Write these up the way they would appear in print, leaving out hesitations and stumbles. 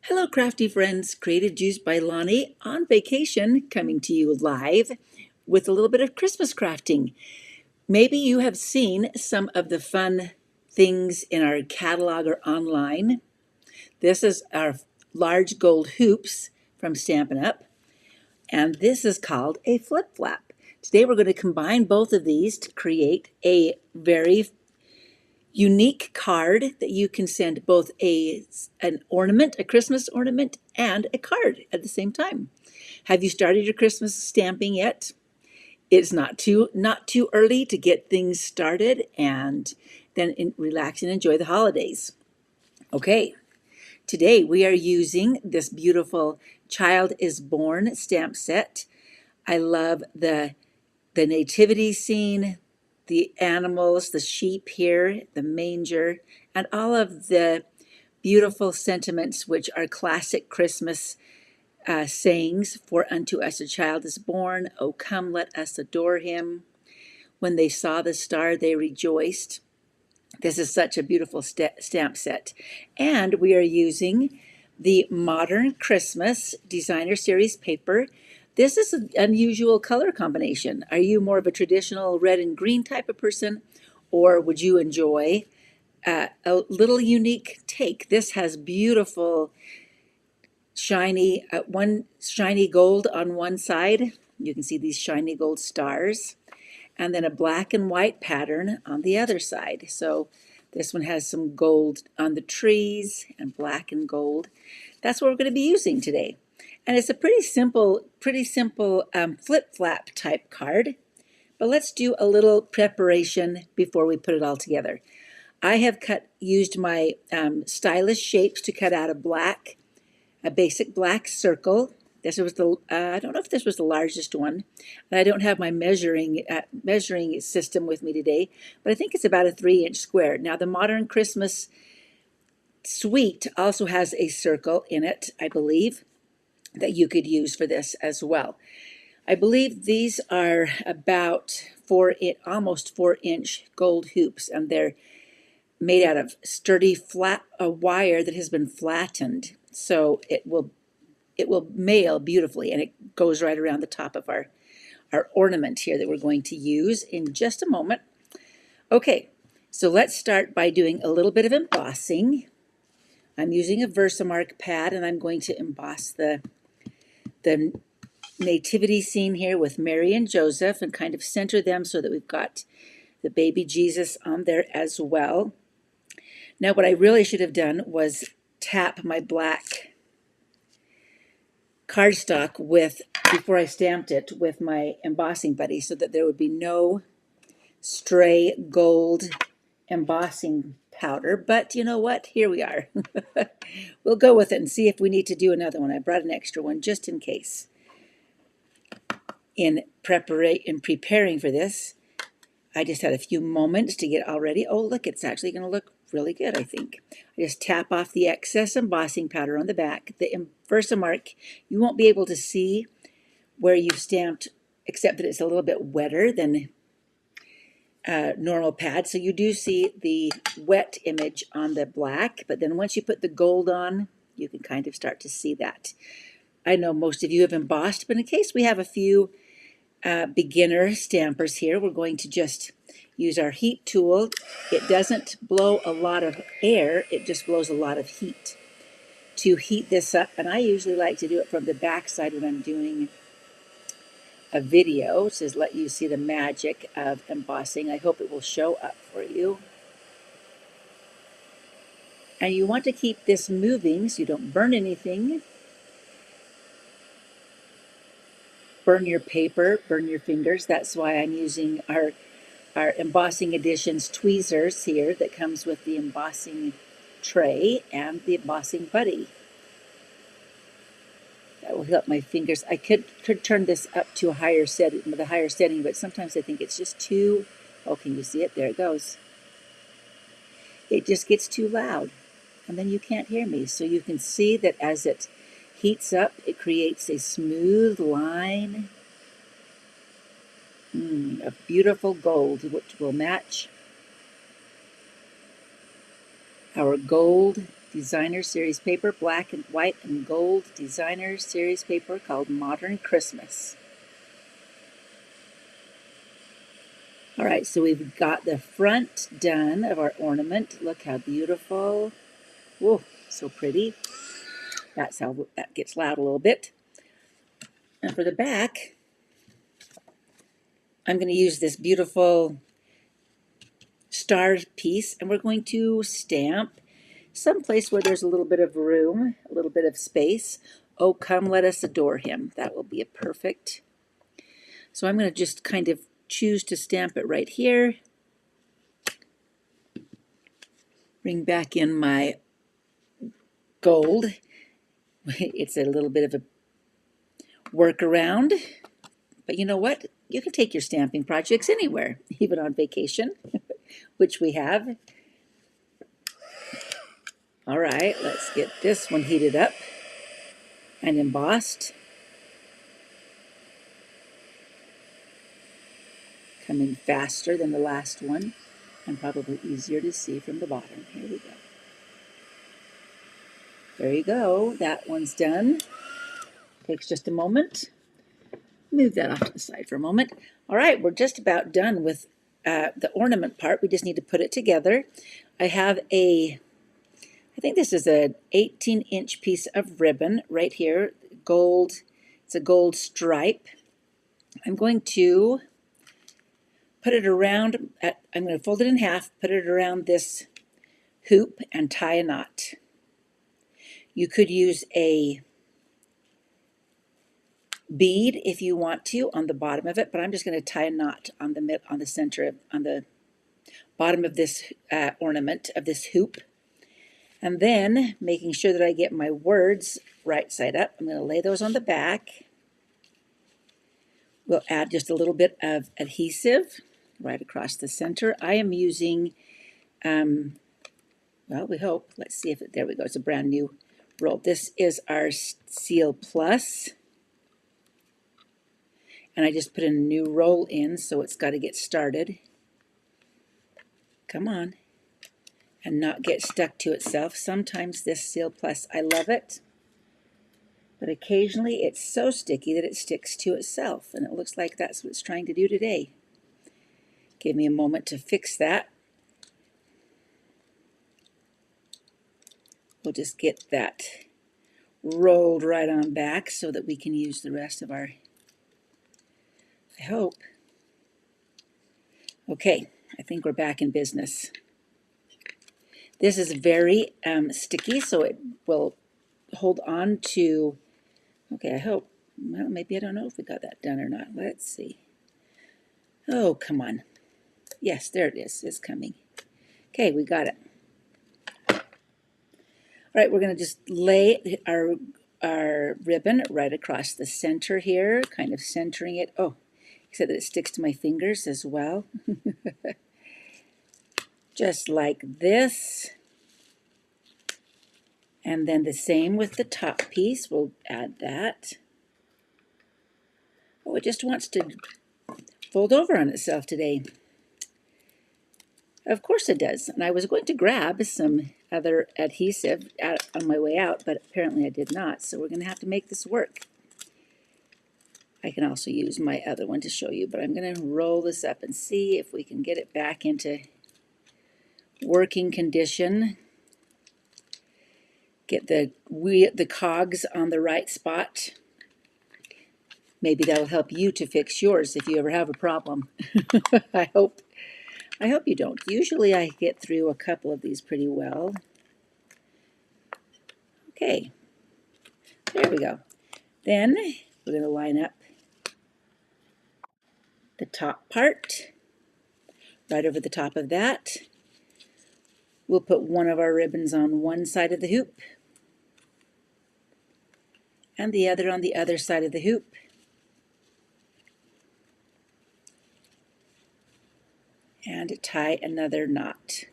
Hello, crafty friends. Created Juice by Lonnie on vacation, coming to you live with a little bit of Christmas crafting. Maybe you have seen some of the fun things in our catalog or online. This is our large gold hoops from Stampin' Up, and this is called a flip flap. Today we're going to combine both of these to create a very unique card that you can send both an ornament, a Christmas ornament, and a card at the same time. Have you started your Christmas stamping yet? It's not too early to get things started and then relax and enjoy the holidays. Okay, today we are using this beautiful Child is Born stamp set. I love the nativity scene, the animals, the sheep here, the manger, and all of the beautiful sentiments which are classic Christmas sayings. For unto us a child is born, O come, let us adore him. When they saw the star, they rejoiced. This is such a beautiful stamp set. And we are using the Modern Christmas Designer Series paper. This is an unusual color combination. Are you more of a traditional red and green type of person, or would you enjoy a little unique take? This has beautiful shiny gold on one side. You can see these shiny gold stars, and then a black and white pattern on the other side. So this one has some gold on the trees and black and gold. That's what we're going to be using today. And it's a pretty simple flip-flap type card. But let's do a little preparation before we put it all together. I have used my stylish shapes to cut out a basic black circle. This was I don't know if this was the largest one, and I don't have my measuring system with me today, but I think it's about a 3-inch square. Now the Modern Christmas suite also has a circle in it, I believe, that you could use for this as well. I believe these are about almost 4-inch gold hoops, and they're made out of sturdy flat wire that has been flattened, so it will mail beautifully, and it goes right around the top of our ornament here that we're going to use in just a moment. Okay, so let's start by doing a little bit of embossing. I'm using a Versamark pad, and I'm going to emboss the nativity scene here with Mary and Joseph and kind of center them so that we've got the baby Jesus on there as well. Now what I really should have done was tap my black cardstock before I stamped it with my embossing buddy so that there would be no stray gold embossing powder. But you know what? Here we are. We'll go with it and see if we need to do another one. I brought an extra one just in case. In preparing for this, I just had a few moments to get all ready. Oh, look, it's actually going to look really good, I think. I just tap off the excess embossing powder on the back. The Versamark, you won't be able to see where you've stamped, except that it's a little bit wetter than normal pad. So you do see the wet image on the black, but then once you put the gold on, you can kind of start to see that. I know most of you have embossed, but in case we have a few beginner stampers here, we're going to just use our heat tool. It doesn't blow a lot of air, it just blows a lot of heat to heat this up, and I usually like to do it from the back side when I'm doing a video to let you see the magic of embossing. I hope it will show up for you. And you want to keep this moving so you don't burn anything. Burn your paper, burn your fingers. That's why I'm using our Embossing Editions tweezers here that comes with the embossing tray and the embossing buddy. That will help my fingers. I could turn this up to a higher setting, but sometimes I think it's just too, oh, can you see it? There it goes. It just gets too loud, and then you can't hear me. So you can see that as it heats up, it creates a smooth line. A beautiful gold, which will match our gold designer series paper, black and white and gold designer series paper called Modern Christmas. All right, so we've got the front done of our ornament. Look how beautiful. Whoa, so pretty. That's how that gets loud a little bit. And for the back, I'm going to use this beautiful star piece, and we're going to stamp someplace where there's a little bit of room, a little bit of space. Oh, come let us adore him. That will be a perfect. So I'm going to just kind of choose to stamp it right here. Bring back in my gold. It's a little bit of a workaround, but you know what? You can take your stamping projects anywhere, even on vacation, which we have. All right, let's get this one heated up and embossed. Coming faster than the last one and probably easier to see from the bottom. Here we go. There you go. That one's done. Takes just a moment. Move that off to the side for a moment. All right, we're just about done with the ornament part. We just need to put it together. I have I think this is an 18-inch piece of ribbon right here, gold. It's a gold stripe. I'm going to put it around, I'm going to fold it in half, put it around this hoop and tie a knot. You could use a bead if you want to on the bottom of it, but I'm just going to tie a knot on the center, on the bottom of this ornament, of this hoop. And then, making sure that I get my words right side up, I'm going to lay those on the back. We'll add just a little bit of adhesive right across the center. I am using, well, we hope, let's see if there we go, it's a brand new roll. This is our Seal Plus. And I just put a new roll in, so it's got to get started. Come on. And not get stuck to itself. Sometimes this Seal Plus, I love it. But occasionally it's so sticky that it sticks to itself. And it looks like that's what it's trying to do today. Give me a moment to fix that. We'll just get that rolled right on back so that we can use the rest of our, I hope. Okay, I think we're back in business. This is very sticky, so it will hold on to, okay, I hope, well, maybe I don't know if we got that done or not. Let's see. Oh, come on. Yes, there it is. It's coming. Okay, we got it. All right, we're going to just lay our ribbon right across the center here, kind of centering it. Oh, except that it sticks to my fingers as well. Just like this. And then the same with the top piece. We'll add that. Oh, it just wants to fold over on itself today. Of course it does. And I was going to grab some other adhesive on my way out, but apparently I did not. So we're going to have to make this work. I can also use my other one to show you, but I'm going to roll this up and see if we can get it back into working condition. Get the cogs on the right spot. Maybe that'll help you to fix yours if you ever have a problem. I hope you don't. Usually I get through a couple of these pretty well. Okay, there we go. Then we're going to line up the top part right over the top of that. We'll put one of our ribbons on one side of the hoop and the other on the other side of the hoop. And tie another knot.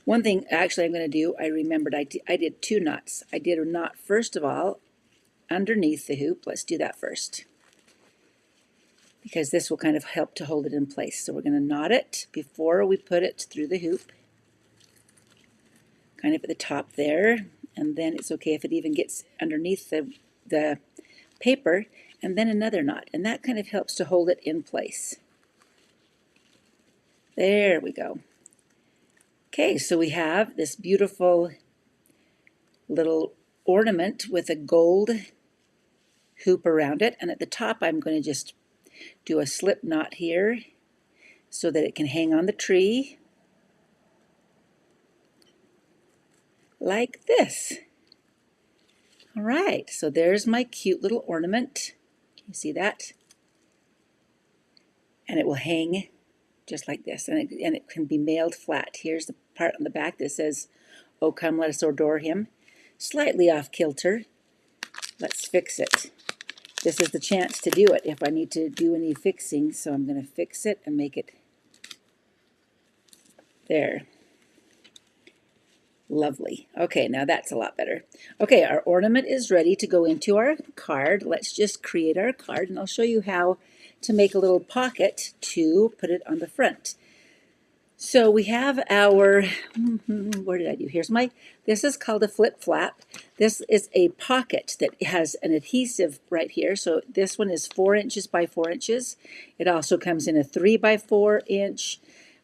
One thing actually I'm going to do, I remembered I did two knots. I did a knot first of all underneath the hoop. Let's do that first. because this will kind of help to hold it in place. So we're going to knot it before we put it through the hoop, kind of at the top there, and then it's okay if it even gets underneath the paper, and then another knot, and that kind of helps to hold it in place. There we go. Okay, so we have this beautiful little ornament with a gold hoop around it, and at the top I'm going to just do a slip knot here so that it can hang on the tree like this. All right, so there's my cute little ornament. Can you see that? And it will hang just like this, and it can be mailed flat. Here's the part on the back that says, "Oh, come, let us adore him." Slightly off kilter. Let's fix it. This is the chance to do it if I need to do any fixing, so I'm going to fix it and make it there. Lovely. Okay, now that's a lot better. Okay, our ornament is ready to go into our card. Let's just create our card, and I'll show you how to make a little pocket to put it on the front. So we have our, where did I do? This is called a flip flap. This is a pocket that has an adhesive right here. So this one is 4 inches by 4 inches. It also comes in a 3 by 4 inch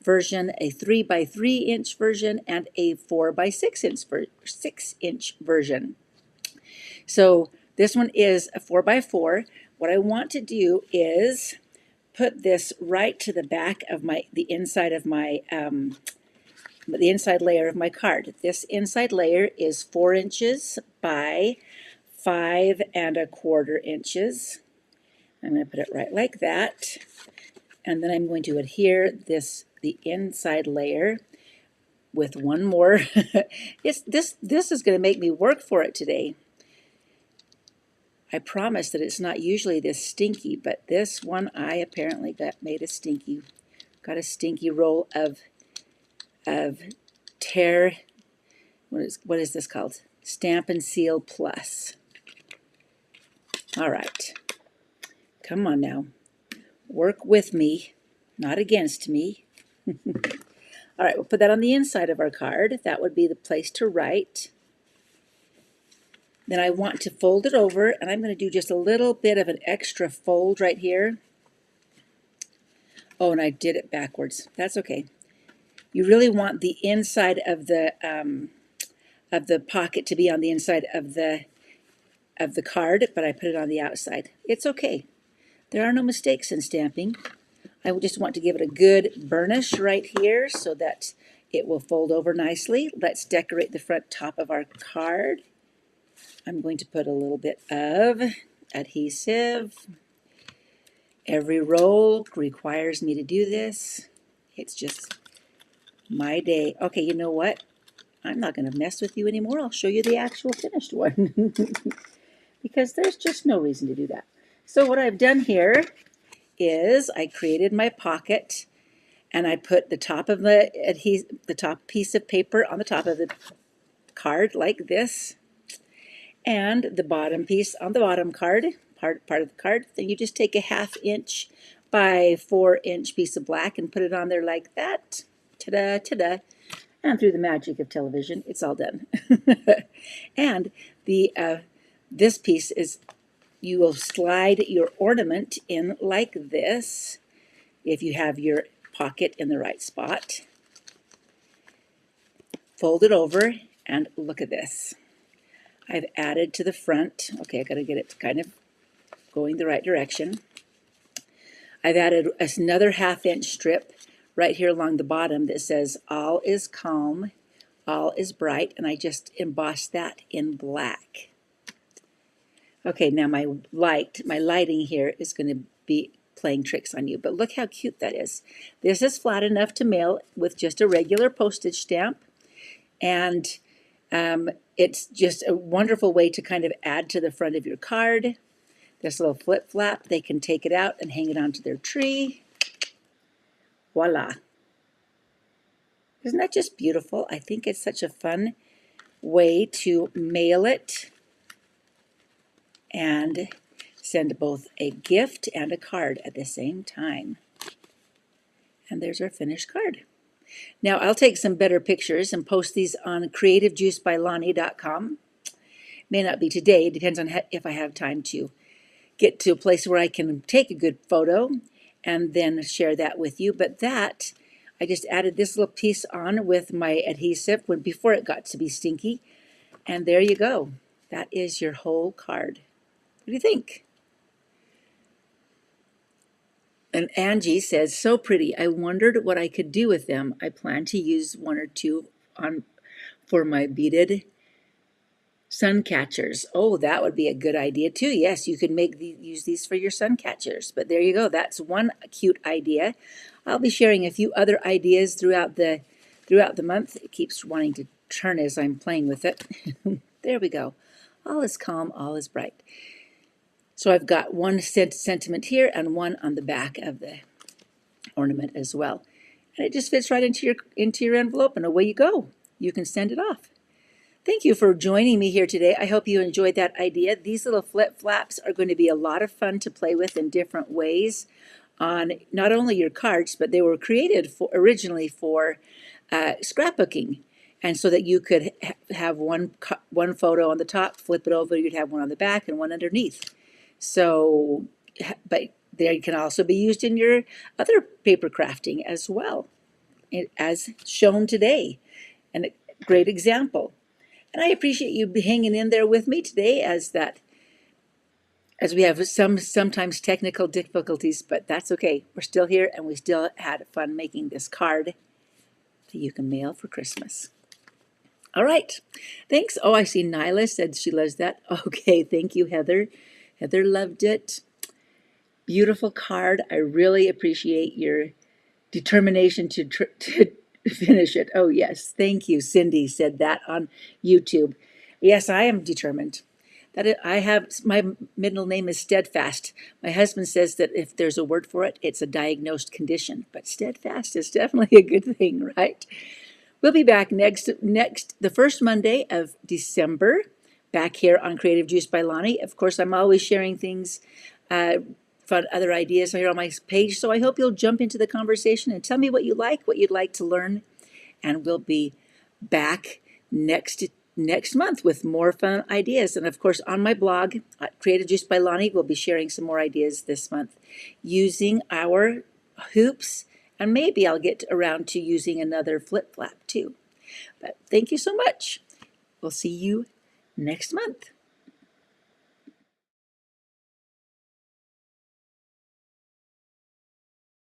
version, a 3 by 3 inch version, and a 4 by 6 inch version. So this one is a 4 by 4. What I want to do is put this right to the back of the inside layer of my card. This inside layer is 4 inches by 5¼ inches. I'm going to put it right like that, and then I'm going to adhere the inside layer with one more. This is going to make me work for it today. I promise that it's not usually this stinky, but this one I apparently got a stinky roll of tear. What is this called? Stampin' Seal Plus. All right, come on now, work with me, not against me. All right, we'll put that on the inside of our card. That would be the place to write. Then I want to fold it over, and I'm going to do just a little bit of an extra fold right here. Oh, and I did it backwards. That's okay. You really want the inside of the pocket to be on the inside of the card, but I put it on the outside. It's okay. There are no mistakes in stamping. I just want to give it a good burnish right here so that it will fold over nicely. Let's decorate the front top of our card. I'm going to put a little bit of adhesive. Every roll requires me to do this. It's just my day. Okay, you know what? I'm not going to mess with you anymore. I'll show you the actual finished one because there's just no reason to do that. So what I've done here is I created my pocket, and I put the top of the top piece of paper on the top of the card like this, and the bottom piece on the bottom card, part of the card. Then you just take a 1/2 inch by 4 inch piece of black and put it on there like that. Ta-da, ta-da. And through the magic of television, it's all done. And this piece is, you will slide your ornament in like this if you have your pocket in the right spot. Fold it over, and look at this. I've added to the front. Okay, I got to get it kind of going the right direction. I've added another 1/2 inch strip right here along the bottom that says "All is calm, all is bright," and I just embossed that in black. Okay, now my lighting here is going to be playing tricks on you, but look how cute that is. This is flat enough to mail with just a regular postage stamp, and it's just a wonderful way to kind of add to the front of your card. This little flip flap, they can take it out and hang it onto their tree. Voila. Isn't that just beautiful? I think it's such a fun way to mail it and send both a gift and a card at the same time. And there's our finished card. Now I'll take some better pictures and post these on creativejuicebylonnie.com. May not be today, depends on if I have time to get to a place where I can take a good photo and then share that with you. But that, I just added this little piece on with my adhesive before it got to be stinky. And there you go. That is your whole card. What do you think? And Angie says, so pretty. I wondered what I could do with them. I plan to use one or two for my beaded sun catchers. Oh, that would be a good idea too. Yes, you could use these for your sun catchers. But there you go. That's one cute idea. I'll be sharing a few other ideas throughout the month. It keeps wanting to turn as I'm playing with it. There we go. All is calm, all is bright. So I've got one sentiment here and one on the back of the ornament as well. And it just fits right into your envelope, and away you go. You can send it off. Thank you for joining me here today. I hope you enjoyed that idea. These little flip flaps are going to be a lot of fun to play with in different ways on not only your cards, but they were created originally for scrapbooking. And so that you could have one photo on the top, flip it over, you'd have one on the back and one underneath. So, but they can also be used in your other paper crafting as well, as shown today. And a great example. And I appreciate you hanging in there with me today as we have sometimes technical difficulties, but that's okay. We're still here and we still had fun making this card that you can mail for Christmas. All right. Thanks. Oh, I see Nyla said she loves that. Okay. Thank you, Heather. Heather loved it. Beautiful card. I really appreciate your determination to finish it. Oh, yes. Thank you. Cindy said that on YouTube. Yes, I am determined. My middle name is Steadfast. My husband says that if there's a word for it, it's a diagnosed condition. But steadfast is definitely a good thing, right? We'll be back the first Monday of December, back here on Creative Juice by Lonnie. Of course, I'm always sharing things, fun other ideas here on my page. So I hope you'll jump into the conversation and tell me what you like, what you'd like to learn. And we'll be back next month with more fun ideas. And of course, on my blog, Creative Juice by Lonnie, we'll be sharing some more ideas this month using our hoops. And maybe I'll get around to using another flip flap too. But thank you so much. We'll see you next month.